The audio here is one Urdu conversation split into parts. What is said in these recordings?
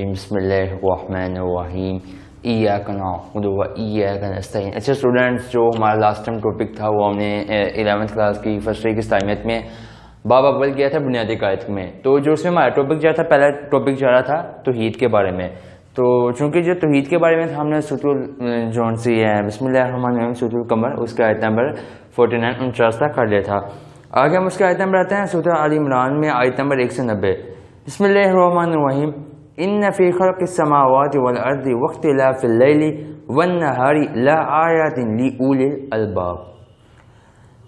الرجیم بسم اللہ الرحمن الرحیم ایاک نعبد و ایاک نستعین۔ اچھا اسٹوڈنٹس، جو ہمارا لاسٹ ٹائم ٹاپک تھا وہ ہم نے 11th کلاس کی فرسٹ ڈے کی استعمیت میں باب اول کیا تھا بنیادی قاعدے میں۔ تو جو اس میں ہمارا ٹاپک جا تھا، پہلا ٹاپک جا رہا تھا توحید کے بارے میں۔ تو چونکہ جو توحید کے بارے میں تھا، ہم نے سورۃ جون سی ہے بسم اللہ الرحمن الرحیم سورۃ القمر، اس کا آیت نمبر 49 تک کر لیا تھا۔ آگے ہم اس کے آیت نمبر آتے ہیں سورۃ آل عمران میں، آیت نمبر 190۔ بسم اللہ الرحمن الرحیم ان فی خلق السماوات والارض واختلاف اللیل والنہار لآیات لأولی الالباب۔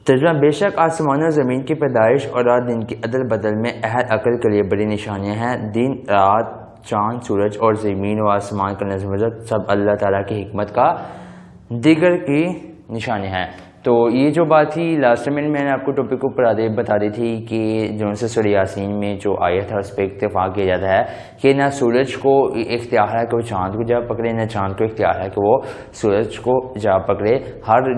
ترجمہ: بے شک آسمان و زمین کی پیدائش اور رات دن کی عدل بدل میں اہل عقل کے لیے بڑی نشانیاں ہیں۔ دن رات، چاند، سورج اور زمین و آسمان کا نظم و ضبط سب اللہ تعالیٰ کی حکمت کا دیگر کی نشانیاں ہیں۔ تو یہ جو بات تھی لاسٹ میں نے آپ کو ٹاپک کو بتا دی تھی کہ جو سے سورہ یاسین میں جو آیت ہے اس پہ اتفاق کیا جاتا ہے کہ نہ سورج کو اختیار ہے کہ وہ چاند کو جا پکڑے، نہ چاند کو اختیار ہے کہ وہ سورج کو جا پکڑے۔ ہر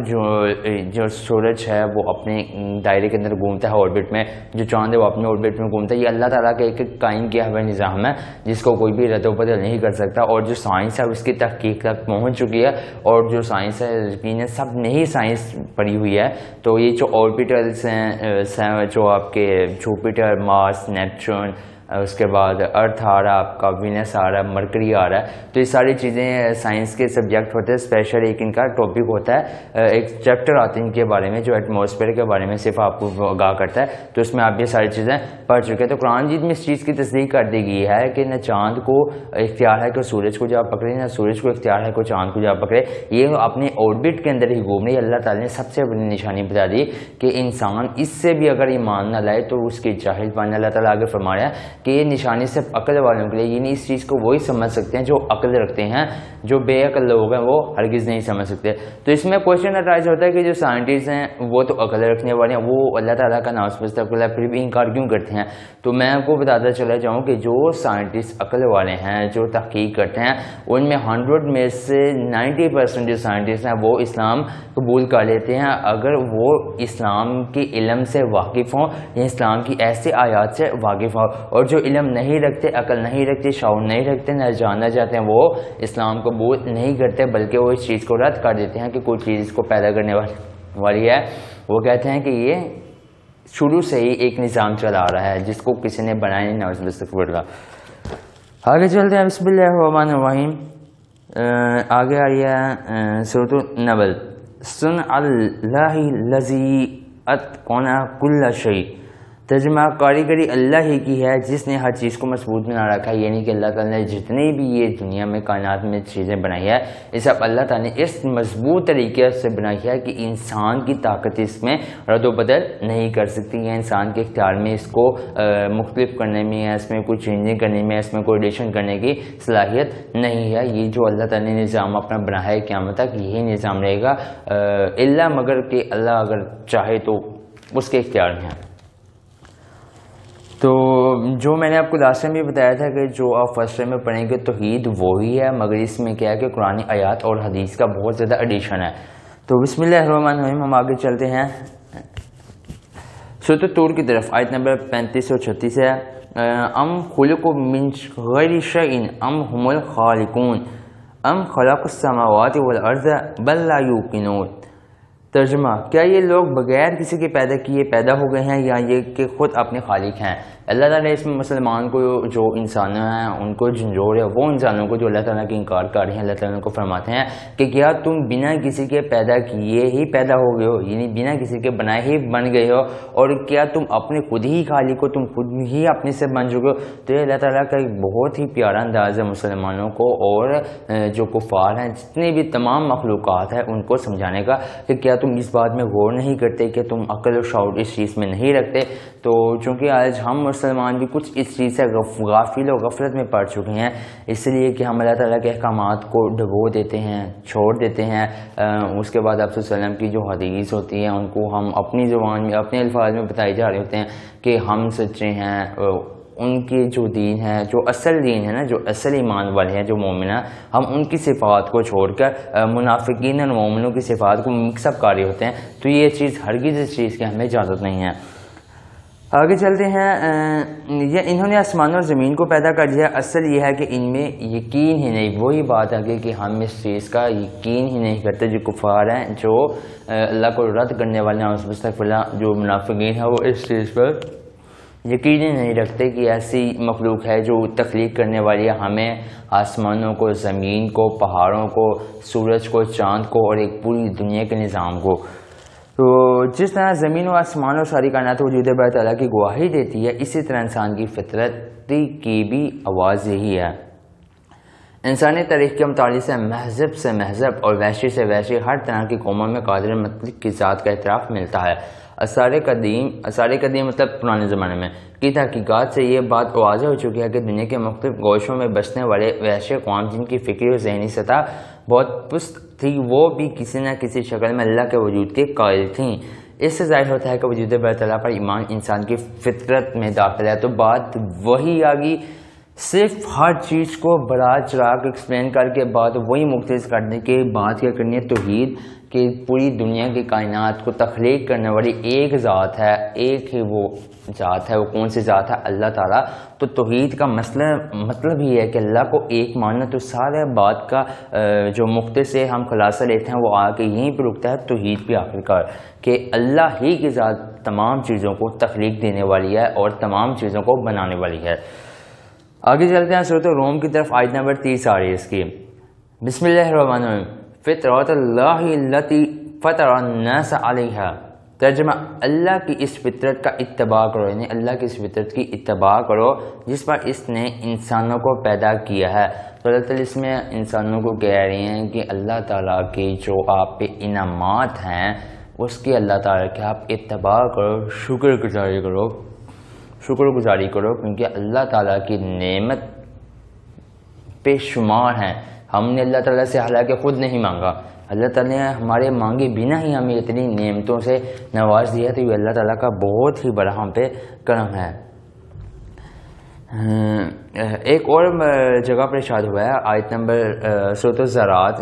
جو سورج ہے وہ اپنے دائرے کے اندر گھومتا ہے آربٹ میں، جو چاند ہے وہ اپنے آربٹ میں گھومتا ہے۔ یہ اللہ تعالیٰ کا ایک قائم کیا ہوا نظام ہے جس کو کوئی بھی رد و بدل نہیں کر سکتا، اور جو سائنس ہے اس کی تحقیق تک پہنچ چکی ہے، اور جو سائنس ہے یقیناً سب نہیں سائنس پڑی ہوئی ہے۔ تو یہ جو آربیٹلس ہیں، جو آپ کے جوپیٹر، مارس، نیپچون، اس کے بعد ارتھ آ رہا ہے، آپ کا وینس آ رہا ہے، مرکری آ رہا ہے، تو یہ ساری چیزیں سائنس کے سبجیکٹ ہوتے ہیں۔ اسپیشل ایک ان کا ٹاپک ہوتا ہے، ایک چیپٹر آتے ہیں ان کے بارے میں جو ایٹماسفیئر کے بارے میں صرف آپ کو آگاہ کرتا ہے، تو اس میں آپ یہ ساری چیزیں پڑھ چکے ہیں۔ تو قرآن مجید میں اس چیز کی تصدیق کر دی گئی ہے کہ نہ چاند کو اختیار ہے کہ سورج کو جا پکڑے، نہ سورج کو اختیار ہے کہ چاند کو جا پکڑے، یہ اپنے آربٹ کے اندر ہی گھوم رہی ہے۔ اللہ تعالیٰ نے سب سے بڑی نشانی بتا دی کہ انسان اس سے بھی اگر ایمان نہ لائے تو اس کے جاہل بننا۔ اللہ تعالیٰ آگے فرما رہا ہے کہ یہ نشانی صرف عقل والوں کے لیے، یعنی اس چیز کو وہی سمجھ سکتے ہیں جو عقل رکھتے ہیں، جو بے عقل لوگ ہیں وہ ہرگز نہیں سمجھ سکتے۔ تو اس میں کوشچن اٹرائز ہوتا ہے کہ جو سائنٹسٹ ہیں وہ تو عقل رکھنے والے ہیں، وہ اللہ تعالیٰ کا نام مستقبل ہے، پھر بھی انکار کیوں کرتے ہیں؟ تو میں آپ کو بتاتا چلا جاؤں کہ جو سائنٹسٹ عقل والے ہیں، جو تحقیق کرتے ہیں، ان میں 100 میں سے 90% جو سائنٹسٹ ہیں وہ اسلام قبول کر لیتے ہیں اگر وہ اسلام کے علم سے واقف ہوں یا اسلام کی ایسے آیات سے واقف ہوں۔ اور جو علم نہیں رکھتے، عقل نہیں رکھتے، شعور نہیں رکھتے، نہ جاننا چاہتے ہیں، وہ اسلام قبول نہیں کرتے، بلکہ وہ اس چیز کو رد کر دیتے ہیں کہ کوئی چیز اس کو پیدا کرنے والی ہے۔ وہ کہتے ہیں کہ یہ شروع سے ہی ایک نظام چلا آ رہا ہے جس کو کسی نے بنایا نہیں، نعوذ باللہ۔ آگے چلتے ہیں بسم اللہ الرحمن الرحیم۔ آگے آئی ہے سورۃ النبل، سن اللہ الذی اتقن کل شیء۔ ترجمہ: کاریگری اللہ ہی کی ہے جس نے ہر چیز کو مضبوط بنا رکھا ہے، یعنی کہ اللہ تعالیٰ نے جتنی بھی یہ دنیا میں کائنات میں چیزیں بنائی ہے، یہ سب اللہ تعالیٰ نے اس مضبوط طریقے سے بنائی ہے کہ انسان کی طاقت اس میں رد و بدل نہیں کر سکتی، یا انسان کے اختیار میں اس کو مختلف کرنے میں، اس میں کوئی چینجنگ کرنے میں، اس میں کوئی ایڈیشن کرنے کی صلاحیت نہیں ہے۔ یہ جو اللہ تعالیٰ نے نظام اپنا بنایا ہے قیامت تک یہی نظام رہے گا، الا مگر کہ اللہ اگر چاہے تو اس کے اختیار میں ہے۔ تو جو میں نے آپ کو لاسٹ میں بھی بتایا تھا کہ جو آپ فرسٹ میں پڑھیں گے توحید وہی ہے، مگر اس میں کیا ہے کہ قرآن آیات اور حدیث کا بہت زیادہ ایڈیشن ہے۔ تو بسم اللہ الرحمن الرحیم، ہم آگے چلتے ہیں سورۃ طور کی طرف، آیت نمبر 35 اور 36 ہے۔ ام خلقوا من غیر شیء ام هم الخالقون ام خلقوا السماوات والارض بل لا یوقنون۔ ترجمہ: کیا یہ لوگ بغیر کسی کے پیدا کیے پیدا ہو گئے ہیں یا یہ کہ خود اپنے خالق ہیں؟ اللہ تعالیٰ نے اس میں مسلمان کو جو انسان ہیں ان کو جھنجھوڑ ہے، وہ انسانوں کو جو اللہ تعالیٰ کی انکار کر رہے ہیں۔ اللہ تعالیٰ کو فرماتے ہیں کہ کیا تم بنا کسی کے پیدا کیے ہی پیدا ہو گئے ہو، یعنی بنا کسی کے بنائے ہی بن گئے ہو، اور کیا تم اپنے خود ہی خالق ہو، تم خود ہی اپنے سے بن چکے ہو؟ تو یہ اللہ تعالیٰ کا ایک بہت ہی پیارا انداز ہے مسلمانوں کو اور جو کفار ہیں، جتنے بھی تمام مخلوقات ہیں، ان کو سمجھانے کا کہ کیا تم اس بات میں غور نہیں کرتے کہ تم عقل و شعور اس چیز میں نہیں رکھتے؟ تو چونکہ آج ہم مسلمان بھی کچھ اس چیز سے غافل و غفلت میں پڑ چکے ہیں، اس لیے کہ ہم اللہ تعالیٰ کے احکامات کو ڈبو دیتے ہیں، چھوڑ دیتے ہیں۔ اس کے بعد آپ صلی اللہ علیہ وسلم کی جو حدیث ہوتی ہیں ان کو ہم اپنی زبان میں، اپنے الفاظ میں بتائے جا رہے ہوتے ہیں کہ ہم سچے ہیں۔ ان کی جو دین ہے، جو اصل دین ہے نا، جو اصل ایمان والے ہیں، جو مومن ہیں، ہم ان کی صفات کو چھوڑ کر منافقین اور مومنوں کی صفات کو مکس اپ کر رہے ہوتے ہیں۔ تو یہ چیز ہرگز اس چیز کی ہمیں اجازت نہیں ہے۔ آگے چلتے ہیں. یہ انہوں نے آسمان اور زمین کو پیدا کر دیا. اصل یہ ہے کہ ان میں یقین ہی نہیں. وہی بات ہے کہ ہم اس چیز کا یقین ہی نہیں کرتے. جو کفار ہیں, جو اللہ کو رد کرنے والے ہیں, جو منافقین ہیں, وہ اس چیز پر یقین ہی نہیں رکھتے کہ ایسی مخلوق ہے جو تخلیق کرنے والی ہے ہمیں, آسمانوں کو, زمین کو, پہاڑوں کو, سورج کو, چاند کو اور ایک پوری دنیا کے نظام کو. تو جس طرح زمین و آسمان اور ساری کائنات وجود باری تعالیٰ کی گواہی دیتی ہے, اسی طرح انسان کی فطرت کی بھی آواز یہی ہے. انسانی تاریخ کے مطالعے سے مہذب اور وحشی سے وحشی ہر طرح کی قوموں میں قادر مطلق کی ذات کا اعتراف ملتا ہے. آثار قدیم مطلب پرانے زمانے میں کی تحقیقات سے یہ بات واضح ہو چکی ہے کہ دنیا کے مختلف گوشوں میں بسنے والے وحشی اقوام جن کی فکری اور ذہنی سطح بہت پست تھی, وہ بھی کسی نہ کسی شکل میں اللہ کے وجود کے قائل تھیں. اس سے ظاہر ہوتا ہے کہ وجود باری تعالیٰ پر ایمان انسان کی فطرت میں داخل ہے. تو بات وہی آ گئی, صرف ہر چیز کو بڑا چڑھا کے ایکسپلین کر کے بات وہی مختصر کرنے کے بات کیا کرنی ہے توحید, کہ پوری دنیا کی کائنات کو تخلیق کرنے والی ایک ذات ہے, ایک ہی وہ ذات ہے. وہ کون سی ذات ہے؟ اللہ تعالیٰ. تو توحید کا مطلب ہی ہے کہ اللہ کو ایک ماننا. تو سارے بات کا جو مختصر ہم خلاصہ لیتے ہیں وہ آ کے یہیں پہ رکتا ہے توحید پہ آخرکار, کہ اللہ ہی کی ذات تمام چیزوں کو تخلیق دینے والی ہے اور تمام چیزوں کو بنانے والی ہے. آگے چلتے ہیں سورۃ الروم کی طرف. آیت نمبر 30 آ رہی ہے اس کی. بسم اللہ الرحمن الرحیم. فطرۃ اللہ التی فطر الناس علیہا. ترجمہ, اللہ کی اس فطرت کا اتباع کرو, یعنی اللہ کی اس فطرت کی اتباع کرو جس پر اس نے انسانوں کو پیدا کیا ہے. تو اللہ تعالیٰ اس میں انسانوں کو کہہ رہی ہیں کہ اللہ تعالیٰ کے جو آپ پہ انعامات ہیں اس کی اللہ تعالیٰ کے آپ اتباع کرو, شکر گزاری کرو, کیونکہ اللہ تعالیٰ کی نعمت بے شمار ہیں. ہم نے اللہ تعالیٰ سے حالانکہ خود نہیں مانگا, اللہ تعالیٰ نے ہمارے مانگے بنا ہی ہمیں اتنی نعمتوں سے نواز دیا. تو یہ اللہ تعالیٰ کا بہت ہی بڑا ہم پہ کرم ہے. ایک اور جگہ پر ارشاد ہوا ہے, آیت نمبر سورۃ الزراعت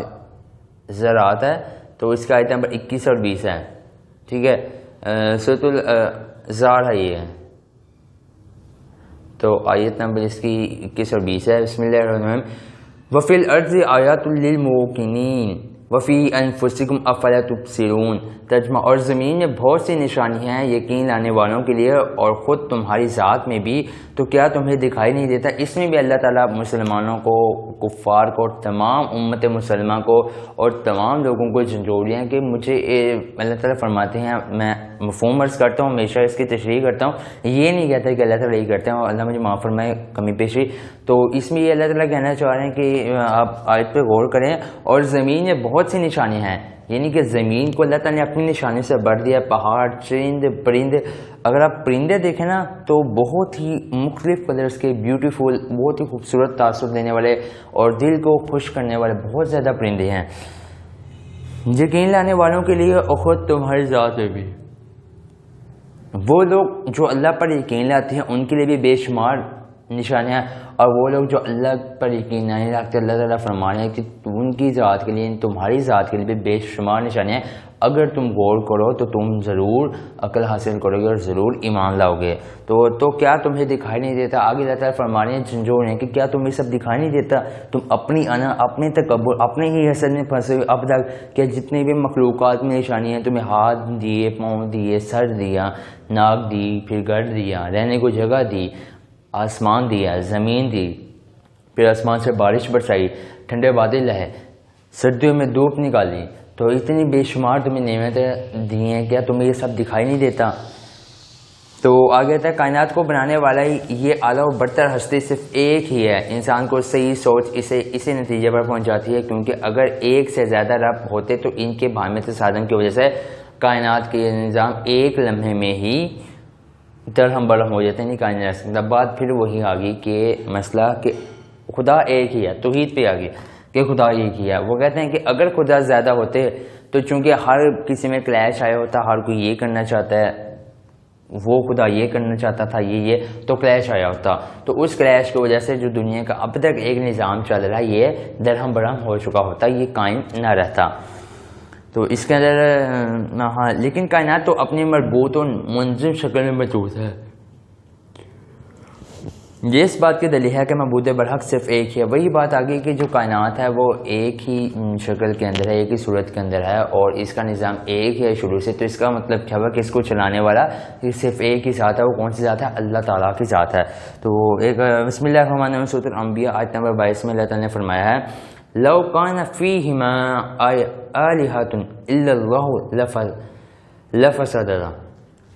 ہے, تو اس کا آیت نمبر 21 اور 20 ہے. ٹھیک ہے, سورۃ الزار ہے یہ, تو آیت نمبر اس کی 21 اور 20 ہے. بسم اللہ الرحمن الرحیم. وفی الارض آیات للموقنین وفی انفسکم افلا تبصرون. ترجمہ, اور زمین میں بہت سی نشانیاں ہیں یقین لانے والوں کے لیے اور خود تمہاری ذات میں بھی, تو کیا تمہیں دکھائی نہیں دیتا؟ اس میں بھی اللہ تعالیٰ مسلمانوں کو, کفار کو, تمام امت مسلمہ کو اور تمام لوگوں کو جھنجھوڑ ہیں کہ مجھے اللہ تعالیٰ فرماتے ہیں, میں مفہوم عرض کرتا ہوں, ہمیشہ اس کی تشریح کرتا ہوں, یہ نہیں کہتا کہ اللہ تعالیٰ یہ کرتے ہیں اور اللہ مجھے معاف فرمائے کمی پیشی. تو اس میں یہ اللہ تعالیٰ کہنا چاہ رہے ہیں کہ آپ آیت پہ غور کریں. اور زمین میں بہت سی نشانیاں ہیں, یعنی کہ زمین کو اللہ تعالیٰ نے اپنی نشانی سے بھر دیا. پہاڑ, چرند, پرندے, اگر آپ پرندے دیکھیں نا تو بہت ہی مختلف کلرز کے بیوٹیفل, بہت ہی خوبصورت تاثر دینے والے اور دل کو خوش کرنے والے بہت زیادہ پرندے ہیں. یقین لانے والوں کے لیے اور خود تمہاری ذات میں بھی, وہ لوگ جو اللہ پر یقین لاتے ہیں ان کے لیے بھی بے شمار نشانیاں, اور وہ لوگ جو اللہ پر یقین نہیں رکھتے, اللہ تعالیٰ فرما رہے ہیں کہ ان کی ذات کے لیے, تمہاری ذات کے لیے بھی بے شمار نشانیاں. اگر تم غور کرو تو تم ضرور عقل حاصل کرو گے اور ضرور ایمان لاؤ گے. تو کیا تمہیں دکھائی نہیں دیتا؟ آگے اللہ تعالیٰ فرما رہے ہیں, جھنجھوڑ ہیں کہ کیا تمہیں سب دکھائی نہیں دیتا؟ تم اپنی انا, اپنے تکبر, اپنے ہی حسد میں پھنسے ہوئے اب تک کہ جتنے بھی مخلوقات میں نشانیاں ہیں, تمہیں ہاتھ دیے, پاؤں دیے, سر دیا, ناک دی, پھر گھر دیا, رہنے کو جگہ دی, آسمان دیا, زمین دی, پھر آسمان سے بارش برسائی, ٹھنڈے بادل لہے, سردیوں میں دھوپ نکالی, تو اتنی بے شمار تمہیں نعمتیں دی ہیں, کیا تمہیں یہ سب دکھائی نہیں دیتا؟ تو آگے تک کائنات کو بنانے والا یہ اعلیٰ و برتر ہستی صرف ایک ہی ہے. انسان کو صحیح سوچ اسے نتیجے پر پہنچاتی ہے, کیونکہ اگر ایک سے زیادہ رب ہوتے تو ان کے باہمی تصادم کی وجہ سے کائنات کے نظام ایک لمحے میں ہی درہم برہم ہو جاتے ہیں, نہیں کہا نہیں رہ سکتا. بات پھر وہی آ گئی کہ مسئلہ کہ خدا ایک ہی ہے, توحید پہ آ گئی کہ خدا ایک ہی ہے. وہ کہتے ہیں کہ اگر خدا زیادہ ہوتے تو چونکہ ہر کسی میں کلیش آیا ہوتا, ہر کوئی یہ کرنا چاہتا ہے, وہ خدا یہ کرنا چاہتا تھا, یہ تو کلیش آیا ہوتا. تو اس کلیش کی وجہ سے جو دنیا کا اب تک ایک نظام چل رہا ہے یہ درہم برہم ہو چکا ہوتا, یہ قائم نہ رہتا. تو اس کے اندر ہاں, لیکن کائنات تو اپنی مربوط اور منظم شکل میں موجود ہے. یہ اس بات کی دلیل ہے کہ معبود برحق صرف ایک ہی ہے. وہی بات آگئی کہ جو کائنات ہے وہ ایک ہی شکل کے اندر ہے, ایک ہی صورت کے اندر ہے, اور اس کا نظام ایک ہی ہے شروع سے. تو اس کا مطلب کیا ہوا کہ اس کو چلانے والا صرف ایک ہی ذات ہے. وہ کون سی ذات ہے؟ اللہ تعالیٰ کی ذات ہے. تو ایک بسم اللہ الرحمن الرحیم سورۃ الانبیاء آیت نمبر 22 میں اللہ تعالیٰ نے فرمایا ہے لو کان فیہما آلہۃ الا اللہ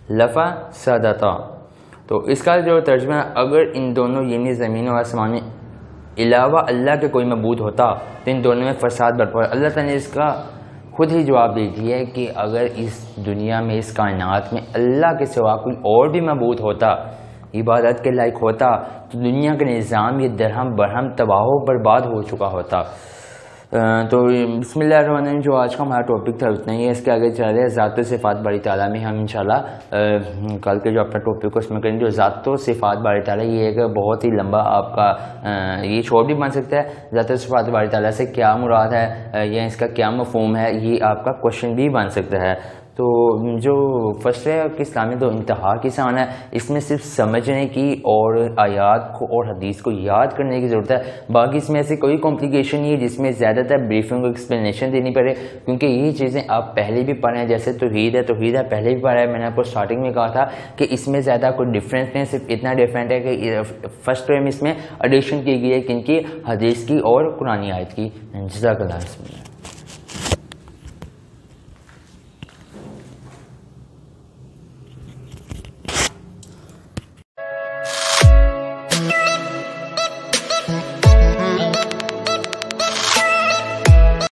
لفسدتا. تو اس کا جو ترجمہ ہے, اگر ان دونوں یعنی زمین و آسمان میں علاوہ اللہ کے کوئی معبود ہوتا تو ان دونوں میں فساد برپا. اللہ تعالیٰ نے اس کا خود ہی جواب دے دیا ہے کہ اگر اس دنیا میں اس کائنات میں اللہ کے سوا کوئی اور بھی معبود ہوتا, عبادت کے لائق ہوتا, تو دنیا کا نظام یہ درہم برہم تباہ و برباد ہو چکا ہوتا. تو بسم اللہ الرحمن الرحیم جو آج کا ہمارا ٹاپک تھا اتنا ہی ہے. اس کے آگے چل رہے ہیں ذات و صفات باری تعالیٰ میں. ہم انشاءاللہ کل کے جو اپنا ٹاپک کو اس میں کریں جو ذات و صفات باری تعالیٰ, یہ ایک بہت ہی لمبا آپ کا یہ شارٹ بھی بن سکتا ہے. ذات و صفات باری تعالیٰ سے کیا مراد ہے یا اس کا کیا مفہوم ہے, یہ آپ کا کوشچن بھی بن سکتا ہے. تو جو فرسٹ ہے کہ اسلامی تو انتہا کی آسان ہے, اس میں صرف سمجھنے کی اور آیات کو اور حدیث کو یاد کرنے کی ضرورت ہے. باقی اس میں ایسی کوئی کمپلیکیشن نہیں ہے جس میں زیادہ تر بریفنگ اور ایکسپلینیشن دینی پڑے, کیونکہ یہ چیزیں آپ پہلے بھی پڑھیں ہیں. جیسے توحید ہے پہلے بھی پڑھا ہے, میں نے آپ کو اسٹارٹنگ میں کہا تھا کہ اس میں زیادہ کوئی ڈفرینس نہیں, صرف اتنا ڈفرینٹ ہے کہ فرسٹ ٹائم اس میں ایڈیشن کی گئی ہے کن کی, حدیث کی اور قرآنی آیت کی. جزاک اللہ.